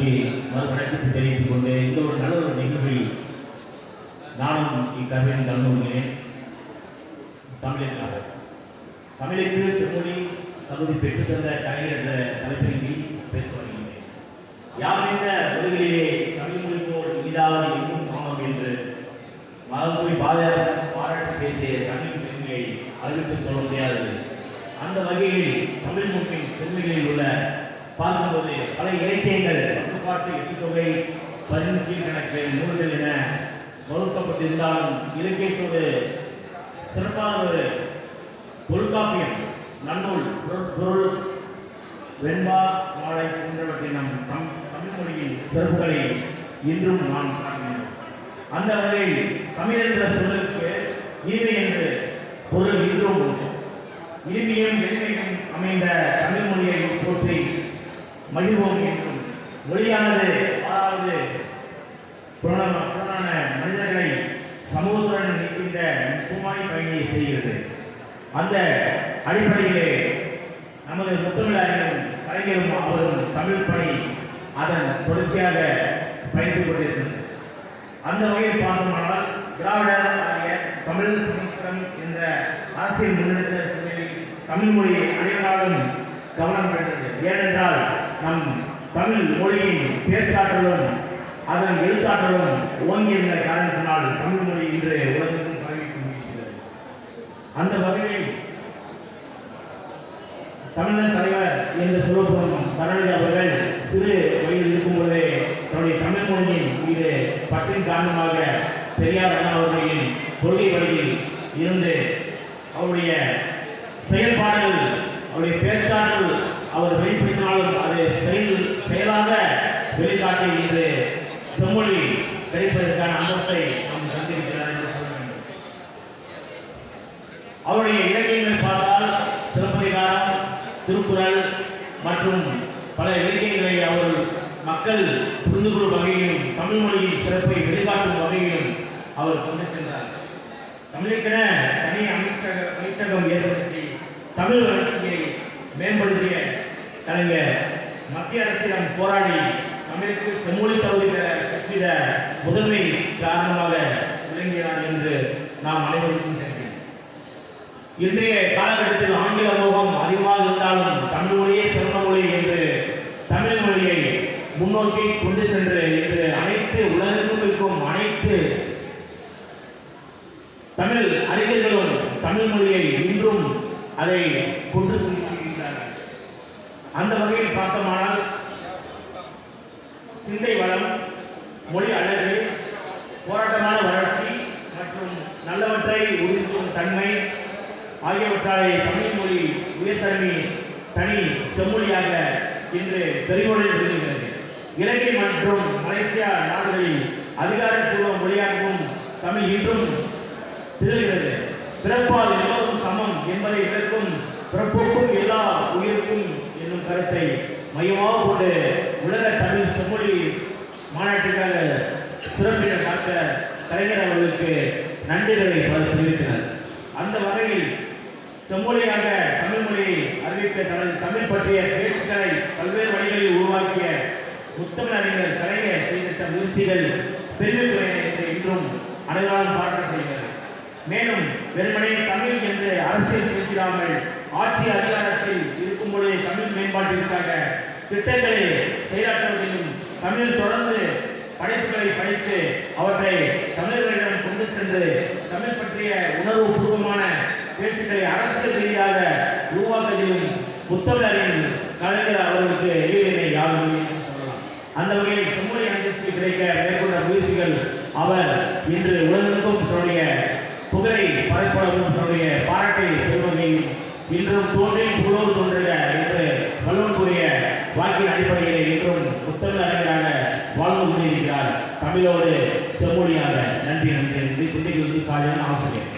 அவர்களுக்கு மறுபடித்து தெரிவித்துக் கொண்டு இந்த ஒரு நல்ல ஒரு நிகழ்வில் நானும் இக்கல்வியில் கலந்து கொள்கிறேன். தமிழுக்கு செம்மொழி தகுதி பெற்று தந்த கலைஞர் என்ற தலைப்பில் பேச வருகின்றேன். யார் என்ற உலகிலேயே தமிழ் மொழிப்போர் இனிதாவது இன்னும் காணும் என்று மகத்துவை பாராட்டி பேசிய தமிழ் பெருமையை அறிவித்து சொல்ல முடியாது. அந்த வகையில் தமிழ் மொழியின் பெருமைகளில் உள்ள பார்க்கும்போது பல இலக்கியங்கள் பட்டுப்பாட்டு எட்டுத்தொகை 10 கீழ்கணக்கு நூல்கள் என வகுக்கப்பட்டிருந்தாலும் இலக்கியத்தோடு சிறப்பான ஒரு தொல்காப்பியம் நன்னூல் பொருள் வெண்பா மாலை போன்றவற்றை நம் தமிழ் மொழியின் சிறப்புகளை இன்றும் நாம் காண்கிறோம். அந்த வகையில் தமிழ் என்ற சொல்லுக்கு இனிமை என்று பொருள் இன்றும் இனிமையும் எளிமையும் அமைந்த தமிழ் மொழியை போற்றி மகிழ்வோம் என்றும் மொழியானது ஆறாவது புலனான மனிதர்களை சமூகத்துடன் நிற்கின்ற முக்கியமான பயணியை செய்கிறது. அந்த அடிப்படையிலே நமது முத்தமிழறிஞரும் கலைஞரும் அவரும் தமிழ் பணி அதன் தொடர்ச்சியாக பயணித்துக் கொண்டிருக்கிறது. அந்த வகையில் பார்த்தோமானால் திராவிடர் ஆகிய தமிழ் சமஸ்கிருதம் என்ற அரசியல் முன்னெடுத்த சூழலில் தமிழ் மொழியை அனைவராலும் கவனம் பெற்றது. ஏனென்றால் நம் தமிழ் மொழியின் பேச்சாற்றலும் அதன் எழுத்தாற்றலும் ஓங்கியிருந்த காரணத்தினால் தமிழ் மொழி இன்று உலகத்திலும் பரவிக் கொண்டிருக்கிறது. அந்த வகையில் தமிழர் தலைவர் என்று சொல்லப்படும் கருணாநிதி அவர்கள் சிறு வயதில் இருக்கும் பொழுதே தன்னுடைய தமிழ் மொழியின் மீது பற்றின் காரணமாக பெரியார் அண்ணா அவர்களின் கொள்கை வழியில் இருந்து அவருடைய செயல்பாடுகள் அவருடைய பேச்சாற்றல் அவர் வெளிப்படுத்தினாலும் அதை செயலாக வெளிக்காட்டி இன்று செம்மொழி கிடைப்பதற்கான அந்தஸ்தை நாம் தந்திருக்கிறார் என்று சொல்ல வேண்டும். அவருடைய இலக்கியங்களை பார்த்தால் சிலப்பதிகாரம், திருக்குறள் மற்றும் பல இலக்கியங்களை அவர் மக்கள் புரிந்து கொள்ளும் வகையிலும் தமிழ் மொழியின் சிறப்பை வெளிக்காட்டும் வகையிலும் அவர் கொண்டு சென்றார். தமிழுக்கென தனி அமைச்சகம் ஏற்படுத்தி தமிழ் வளர்ச்சியை மேம்படுத்திய கலைஞர் மத்திய அரசிடம் போராடி தமிழுக்கு செம்மொழி தகுதி பெற பெற்றிட முதன்மை காரணமாக விளங்கினார் என்று நாம் அனைவருக்கும் தெரியும். இன்றைய காலகட்டத்தில் ஆங்கில மோகம் அதிகமாக இருந்தாலும் தமிழ் மொழியே சிறந்த மொழி என்று தமிழ் மொழியை முன்னோக்கி கொண்டு சென்று இன்று அனைத்து உலகத்திலும் இருக்கும் அனைத்து தமிழ் அறிஞர்களும் தமிழ் மொழியை இன்றும் அதை கொண்டு செல்கின்றார்கள். அந்த வகையில் பார்த்தோமானால் சிந்தை வளம், மொழி அழகு, போராட்டமான வளர்ச்சி மற்றும் நல்லவற்றை உறுதிக்கும் தன்மை ஆகியவற்றாலே தமிழ் மொழி உயர்தன்மை தனி செம்மொழியாக இன்று பெருமொழி விளங்குகிறது. இலங்கை மற்றும் மலேசியா நாடுகளில் அதிகாரப்பூர்வ மொழியாகவும் தமிழ் இன்றும் திகழ்கிறது. பிறப்பால் எல்லோரும் சமம் என்பதை விளக்கும் பிறப்புக்கும் எல்லா உயிருக்கும் என்னும் கருத்தை மையமாக கொண்டு உலக தமிழ் செம்மொழி மாநாட்டிற்காக சிறப்பினை டாக்டர் கலைஞர் அவர்களுக்கு நன்றிகளை தெரிவித்தனர். அந்த வகையில் செம்மொழியாக தமிழ் மொழியை அறிவிக்க தனது தமிழ் பற்றிய பேச்சுக்களை பல்வேறு வழிகளில் உருவாக்கிய முத்தமிழறிஞர் கலைஞர் செய்திட்ட முயற்சிகள் பெருமைக்குரியன என்று இன்றும் அனைவராலும் பாராட்டப்படுகிறது. மேலும் வெறுமனே தமிழ் என்று அரசியல் பேசிடாமல் ஆட்சி அதிகாரத்தில் இருக்கும் பொழுது தமிழ் மேம்பாட்டிற்காக திட்டங்களை செயலாற்றுவதிலும் தமிழில் தொடர்ந்து படைப்புகளை படித்து அவற்றை தமிழர்களிடம் கொண்டு சென்று தமிழ் பற்றிய உணர்வு பூர்வமான பேச்சுக்களை அரசியல் ரீதியாக உருவாக்குவதிலும் புத்தகரின் கலைஞர் அவர்களுக்கு ஈடுமை யாரும் சொல்லலாம். அந்த வகையில் செம்மொழி அந்தஸ்து கிடைக்க மேற்கொண்ட முயற்சிகள் அவர் இன்று உலகத்துக்கும் தன்னுடைய புகழை பரப்பளவும் தன்னுடைய பாராட்டை பெறுவதையும் இன்றும் தோன்றி புகழோடு தோன்றுக என்று வல்லவனுக்குரிய வாக்கின் அடிப்படையில் இன்றும் புத்தக அறிஞராக வாழ்ந்து கொண்டிருக்கிறார். தமிழோடு செம்மொழியாக நன்றி நன்றி நன்றி. குட்டிகளுக்கு சாலையான ஆசிரியர்.